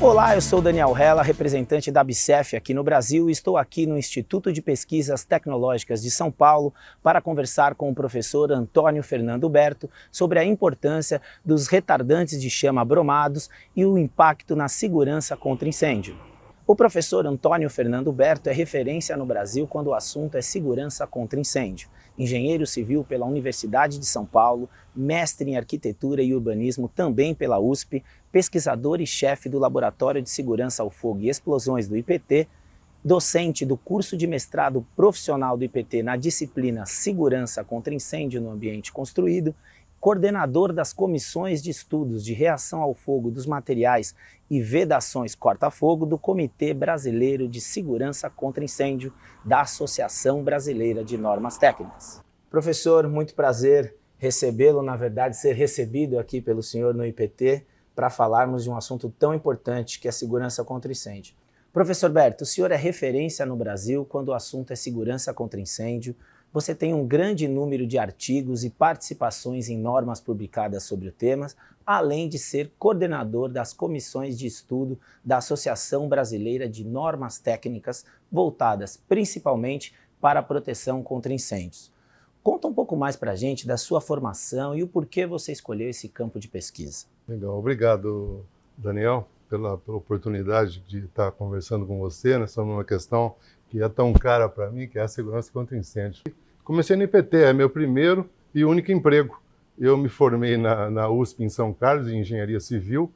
Olá, eu sou Daniel Hella, representante da Bicef aqui no Brasil e estou aqui no Instituto de Pesquisas Tecnológicas de São Paulo para conversar com o professor Antônio Fernando Berto sobre a importância dos retardantes de chama bromados e o impacto na segurança contra incêndio. O professor Antônio Fernando Berto é referência no Brasil quando o assunto é segurança contra incêndio. Engenheiro civil pela Universidade de São Paulo, mestre em arquitetura e urbanismo também pela USP, pesquisador e chefe do Laboratório de Segurança ao Fogo e Explosões do IPT, docente do curso de mestrado profissional do IPT na disciplina Segurança contra Incêndio no Ambiente Construído, coordenador das comissões de estudos de reação ao fogo dos materiais e vedações corta-fogo do Comitê Brasileiro de Segurança contra Incêndio da Associação Brasileira de Normas Técnicas. Professor, muito prazer recebê-lo, na verdade, ser recebido aqui pelo senhor no IPT para falarmos de um assunto tão importante que é a segurança contra incêndio. Professor Berto, o senhor é referência no Brasil quando o assunto é segurança contra incêndio. Você tem um grande número de artigos e participações em normas publicadas sobre o tema, além de ser coordenador das comissões de estudo da Associação Brasileira de Normas Técnicas, voltadas principalmente para a proteção contra incêndios. Conta um pouco mais para a gente da sua formação e o porquê você escolheu esse campo de pesquisa. Legal, obrigado, Daniel, pela oportunidade de estar conversando com você, né, sobre uma questão que é tão cara para mim, que é a segurança contra incêndio. Comecei no IPT, é meu primeiro e único emprego. Eu me formei na USP em São Carlos, em Engenharia Civil,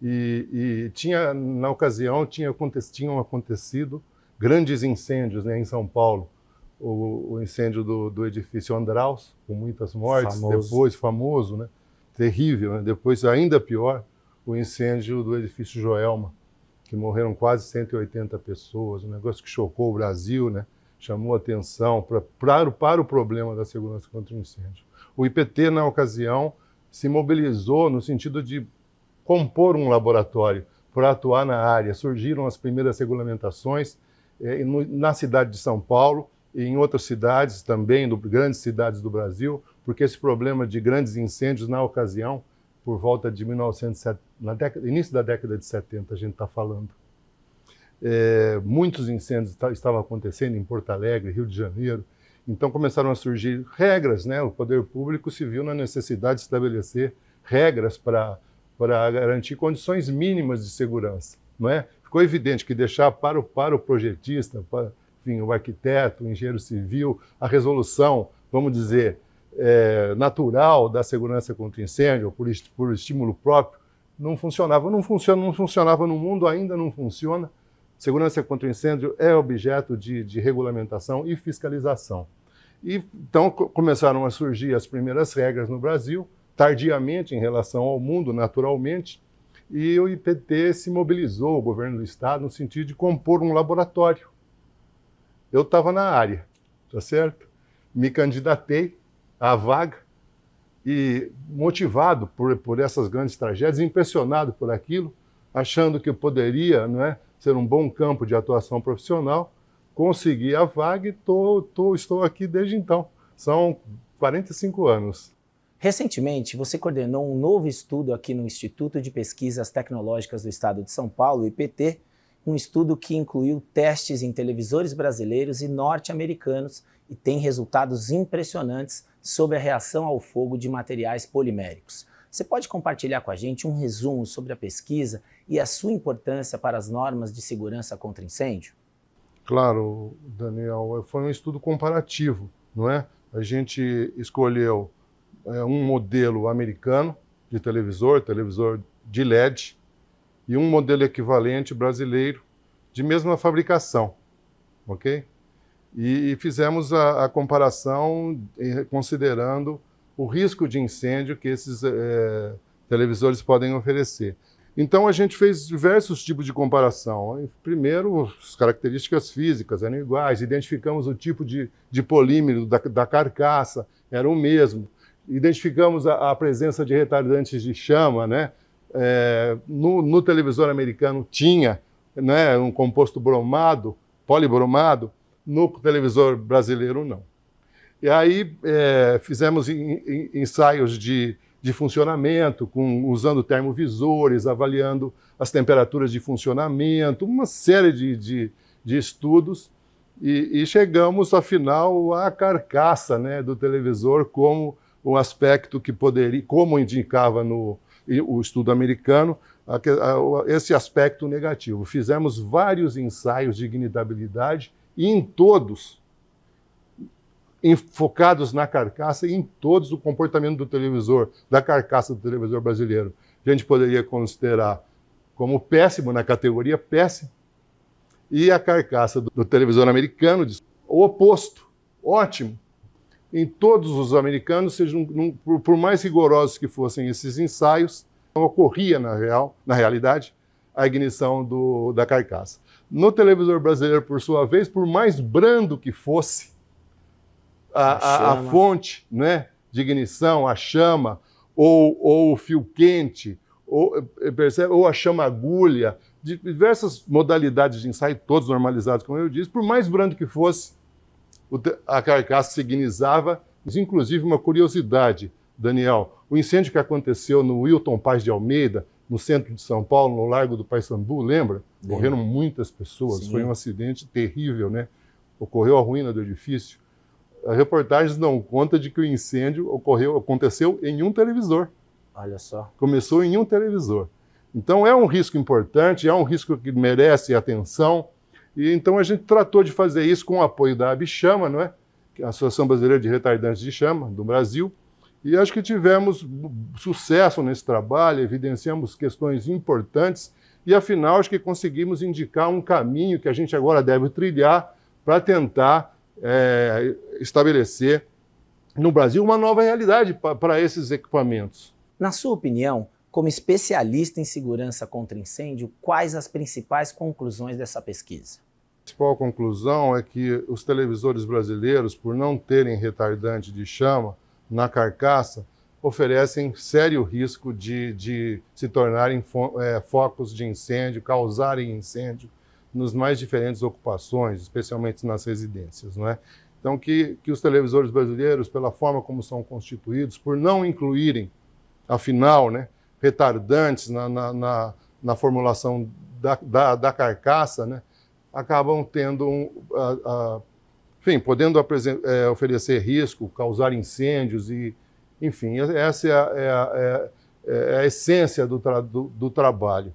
e tinha, na ocasião, tinham acontecido grandes incêndios, né, em São Paulo. O incêndio do edifício Andraus, com muitas mortes, depois famoso, né, terrível, né, depois ainda pior, o incêndio do edifício Joelma, que morreram quase 180 pessoas, um negócio que chocou o Brasil, né? Chamou atenção para o problema da segurança contra o incêndio. O IPT, na ocasião, se mobilizou no sentido de compor um laboratório para atuar na área. Surgiram as primeiras regulamentações na cidade de São Paulo e em outras cidades também, grandes cidades do Brasil, porque esse problema de grandes incêndios, na ocasião, por volta de 1970, início da década de 70, a gente está falando. Muitos incêndios estavam acontecendo em Porto Alegre, Rio de Janeiro, então começaram a surgir regras, né? O poder público se viu na necessidade de estabelecer regras para garantir condições mínimas de segurança, não é? Ficou evidente que deixar para o projetista, enfim, o arquiteto, o engenheiro civil, a resolução, vamos dizer, natural da segurança contra incêndio, por estímulo próprio, não funcionava. Não funcionava no mundo, ainda não funciona. Segurança contra incêndio é objeto de regulamentação e fiscalização. E, então começaram a surgir as primeiras regras no Brasil, tardiamente em relação ao mundo, naturalmente, e o IPT se mobilizou, o governo do Estado, no sentido de compor um laboratório. Eu estava na área, tá certo? Me candidatei à vaga e, motivado por essas grandes tragédias, impressionado por aquilo, achando que eu poderia, não é, ser um bom campo de atuação profissional, consegui a vaga e estou aqui desde então. São 45 anos. Recentemente, você coordenou um novo estudo aqui no Instituto de Pesquisas Tecnológicas do Estado de São Paulo, IPT, um estudo que incluiu testes em televisores brasileiros e norte-americanos e tem resultados impressionantes sobre a reação ao fogo de materiais poliméricos. Você pode compartilhar com a gente um resumo sobre a pesquisa e a sua importância para as normas de segurança contra incêndio? Claro, Daniel, foi um estudo comparativo, não é? A gente escolheu um modelo americano de televisor de LED, e um modelo equivalente brasileiro de mesma fabricação, ok? E fizemos a comparação considerando o risco de incêndio que esses televisores podem oferecer. Então a gente fez diversos tipos de comparação. Primeiro, as características físicas eram iguais, identificamos o tipo de polímero da carcaça, era o mesmo. Identificamos a presença de retardantes de chama, né? No televisor americano tinha, né, um composto bromado, polibromado, no televisor brasileiro não. E aí fizemos ensaios de de funcionamento, usando termovisores, avaliando as temperaturas de funcionamento, uma série de estudos, e chegamos, afinal, à carcaça, né, do televisor como um aspecto que poderia, como indicava o estudo americano, esse aspecto negativo. Fizemos vários ensaios de ignitabilidade e em todos, focados na carcaça e em todos o comportamento do televisor, da carcaça do televisor brasileiro. A gente poderia considerar como péssimo, na categoria péssimo, e a carcaça do televisor americano, o oposto, ótimo. Em todos os americanos, por mais rigorosos que fossem esses ensaios, não ocorria, na realidade, a ignição da carcaça. No televisor brasileiro, por sua vez, por mais brando que fosse a fonte, né, de ignição, a chama, ou o fio quente, ou a chama-agulha, de diversas modalidades de ensaio, todos normalizados, como eu disse, por mais brando que fosse, a carcaça se ignizava. Inclusive, uma curiosidade, Daniel, o incêndio que aconteceu no Wilton Paz de Almeida, no centro de São Paulo, no Largo do Paissandu, lembra? Morreram muitas pessoas, sim. Foi um acidente terrível, né? Ocorreu a ruína do edifício. As reportagens dão conta de que o incêndio aconteceu em um televisor. Olha só. Começou em um televisor. Então é um risco importante, é um risco que merece atenção, e então a gente tratou de fazer isso com o apoio da ABChama, não é? Que é a Associação Brasileira de Retardantes de Chama, do Brasil, e acho que tivemos sucesso nesse trabalho, evidenciamos questões importantes, e afinal acho que conseguimos indicar um caminho que a gente agora deve trilhar para tentar estabelecer no Brasil uma nova realidade para esses equipamentos. Na sua opinião, como especialista em segurança contra incêndio, quais as principais conclusões dessa pesquisa? A principal conclusão é que os televisores brasileiros, por não terem retardante de chama na carcaça, oferecem sério risco de se tornarem focos de incêndio, causarem incêndio nas mais diferentes ocupações, especialmente nas residências, não é? Então, que os televisores brasileiros, pela forma como são constituídos, por não incluírem, afinal, né, retardantes na formulação da carcaça, né, acabam tendo podendo oferecer risco, causar incêndios e, enfim, essa é a essência do trabalho.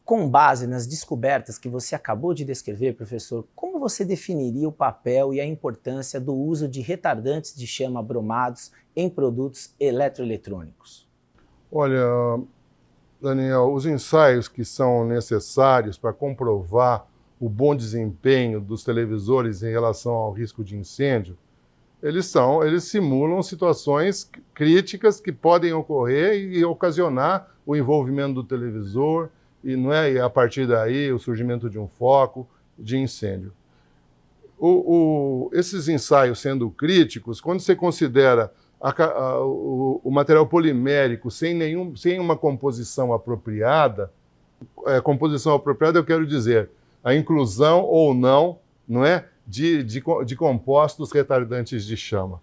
Com base nas descobertas que você acabou de descrever, professor, como você definiria o papel e a importância do uso de retardantes de chama bromados em produtos eletroeletrônicos? Olha, Daniel, os ensaios que são necessários para comprovar o bom desempenho dos televisores em relação ao risco de incêndio, eles simulam situações críticas que podem ocorrer e ocasionar o envolvimento do televisor e a partir daí o surgimento de um foco de incêndio. Esses ensaios sendo críticos, quando você considera o material polimérico sem uma composição apropriada, eu quero dizer, a inclusão ou não é, de compostos retardantes de chama.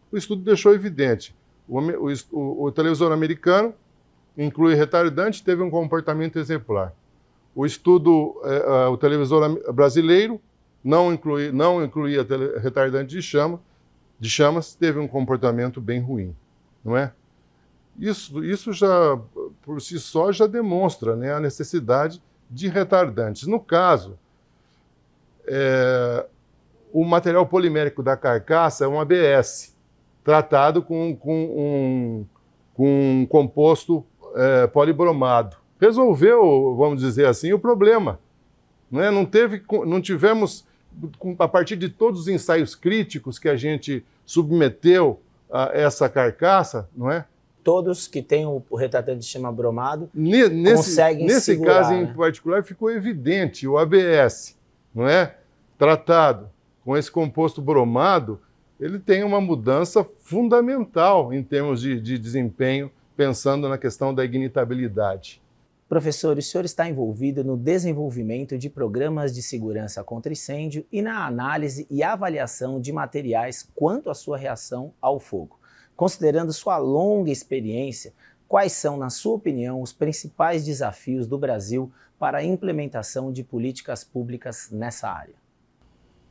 O estudo deixou evidente, o televisor americano inclui retardante, teve um comportamento exemplar. O televisor brasileiro não incluía retardante de chamas, teve um comportamento bem ruim, não é? Isso já, por si só, já demonstra, né, a necessidade de retardantes. No caso, o material polimérico da carcaça é um ABS, tratado com um composto polibromado. Resolveu, vamos dizer assim, o problema. Não é? Não tivemos, a partir de todos os ensaios críticos que a gente submeteu a essa carcaça, não é? Todos que têm o retardante de chama bromado conseguem segurar. Nesse caso em particular ficou evidente, o ABS, não é? Tratado com esse composto bromado, ele tem uma mudança fundamental em termos de desempenho, pensando na questão da ignitabilidade. Professor, o senhor está envolvido no desenvolvimento de programas de segurança contra incêndio e na análise e avaliação de materiais quanto à sua reação ao fogo. Considerando sua longa experiência, quais são, na sua opinião, os principais desafios do Brasil para a implementação de políticas públicas nessa área?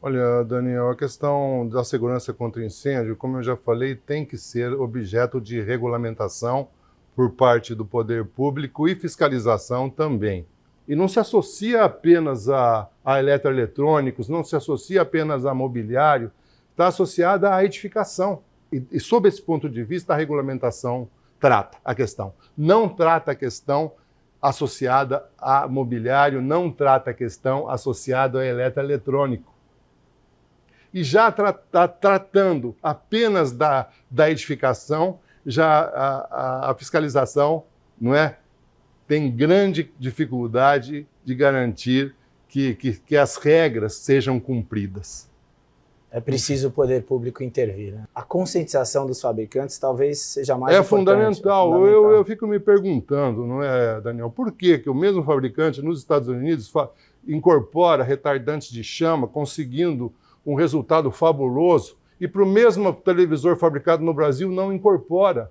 Olha, Daniel, a questão da segurança contra incêndio, como eu já falei, tem que ser objeto de regulamentação por parte do poder público e fiscalização também. E não se associa apenas a eletroeletrônicos, não se associa apenas a mobiliário, está associada à edificação. E sob esse ponto de vista, a regulamentação trata a questão. Não trata a questão associada a mobiliário, não trata a questão associada a eletroeletrônico. E já tratando apenas da edificação, já a fiscalização, não é, tem grande dificuldade de garantir que as regras sejam cumpridas. É preciso o poder público intervir, né? A conscientização dos fabricantes talvez seja mais importante. Fundamental. Eu fico me perguntando, não é, Daniel, por que o mesmo fabricante nos Estados Unidos incorpora retardantes de chama, conseguindo um resultado fabuloso, e para o mesmo televisor fabricado no Brasil não incorpora?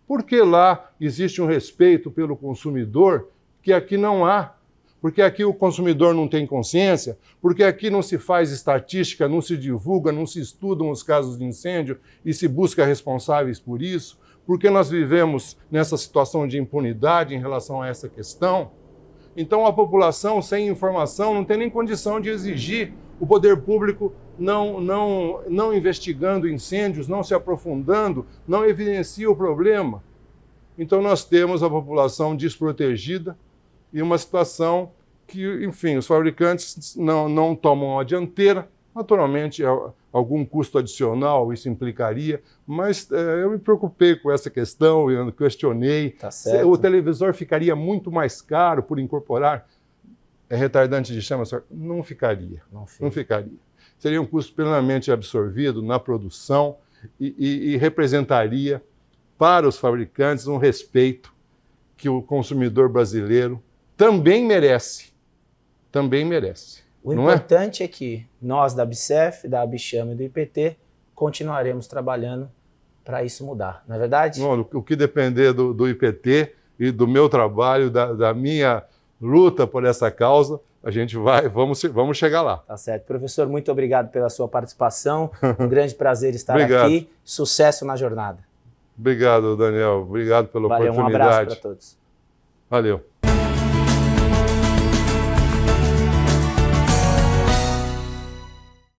Porque lá existe um respeito pelo consumidor que aqui não há. Porque aqui o consumidor não tem consciência, porque aqui não se faz estatística, não se divulga, não se estudam os casos de incêndio e se busca responsáveis por isso, porque nós vivemos nessa situação de impunidade em relação a essa questão. Então a população sem informação não tem nem condição de exigir o poder público não investigando incêndios, não se aprofundando, não evidencia o problema. Então nós temos a população desprotegida e uma situação que, enfim, os fabricantes não tomam a dianteira. Naturalmente, algum custo adicional isso implicaria, mas eu me preocupei com essa questão, eu questionei. Tá certo. O televisor ficaria muito mais caro por incorporar retardante de chama? Não ficaria. Não ficaria. Seria um custo plenamente absorvido na produção e representaria para os fabricantes um respeito que o consumidor brasileiro também merece. Também merece. O importante é que nós da ABCEF, da ABCHAMA e do IPT continuaremos trabalhando para isso mudar, não é verdade? O que depender do IPT e do meu trabalho, da minha luta por essa causa, a gente vamos chegar lá. Tá certo. Professor, muito obrigado pela sua participação. Um grande prazer estar Obrigado. aqui. Sucesso na jornada. Obrigado, Daniel. Obrigado pela oportunidade. Um abraço para todos. Valeu.